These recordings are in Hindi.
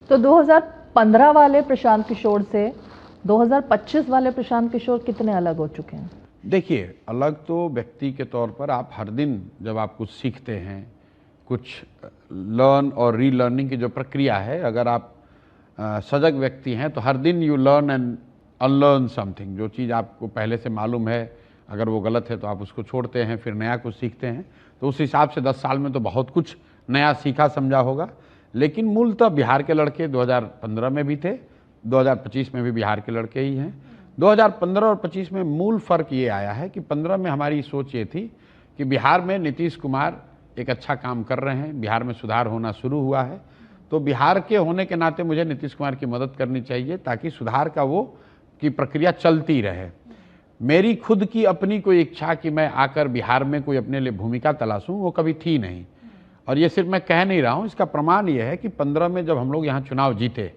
तो 2015 वाले प्रशांत किशोर से 2025 वाले प्रशांत किशोर कितने अलग हो चुके हैं? देखिए, अलग तो व्यक्ति के तौर पर आप हर दिन जब आप कुछ सीखते हैं, कुछ लर्न और रीलर्निंग की जो प्रक्रिया है, अगर आप सजग व्यक्ति हैं तो हर दिन you learn and unlearn something. जो चीज़ आपको पहले से मालूम है, अगर वो गलत है तो आप उसको छोड़ते हैं, फिर नया कुछ सीखते हैं। तो उस हिसाब से 10 साल में तो बहुत कुछ नया सीखा समझा होगा। लेकिन मूलतः बिहार के लड़के 2015 में भी थे, 2025 में भी बिहार के लड़के ही हैं। 2015 और 25 में मूल फर्क ये आया है कि 15 में हमारी सोच ये थी कि बिहार में नीतीश कुमार एक अच्छा काम कर रहे हैं, बिहार में सुधार होना शुरू हुआ है, तो बिहार के होने के नाते मुझे नीतीश कुमार की मदद करनी चाहिए ताकि सुधार का वो की प्रक्रिया चलती रहे। मेरी खुद की अपनी कोई इच्छा कि मैं आकर बिहार में कोई अपने लिए भूमिका तलाशूं, वो कभी थी नहीं। और ये सिर्फ मैं कह नहीं रहा हूं, इसका प्रमाण ये है कि 15 में जब हम लोग यहाँ चुनाव जीते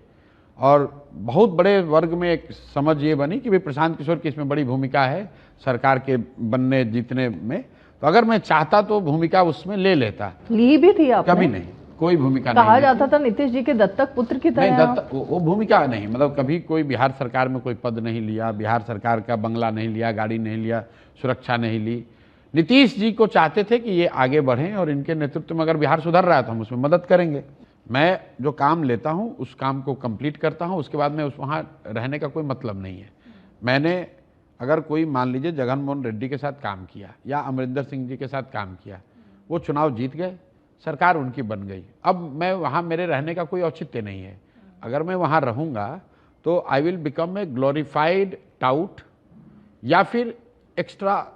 और बहुत बड़े वर्ग में एक समझ ये बनी कि भाई प्रशांत किशोर की इसमें बड़ी भूमिका है सरकार के बनने जीतने में, तो अगर मैं चाहता तो भूमिका उसमें ले लेता। ली भी थी आपने? कभी नहीं, कोई भूमिका कहा नहीं जाता था नीतीश जी के दत्तक पुत्र की नहीं, तरह। वो भूमिका नहीं, मतलब कभी कोई बिहार सरकार में कोई पद नहीं लिया, बिहार सरकार का बंगला नहीं लिया, गाड़ी नहीं लिया, सुरक्षा नहीं ली। नीतीश जी को चाहते थे कि ये आगे बढ़ें और इनके नेतृत्व में अगर बिहार सुधर रहा है तो हम उसमें मदद करेंगे। मैं जो काम लेता हूँ उस काम को कंप्लीट करता हूँ, उसके बाद में उस वहाँ रहने का कोई मतलब नहीं है। मैंने अगर कोई मान लीजिए जगन मोहन रेड्डी के साथ काम किया या अमरिंदर सिंह जी के साथ काम किया, वो चुनाव जीत गए, सरकार उनकी बन गई, अब मैं वहाँ मेरे रहने का कोई औचित्य नहीं है। अगर मैं वहाँ रहूँगा तो I will become a glorified taut या फिर extra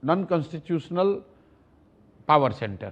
non constitutional power centre.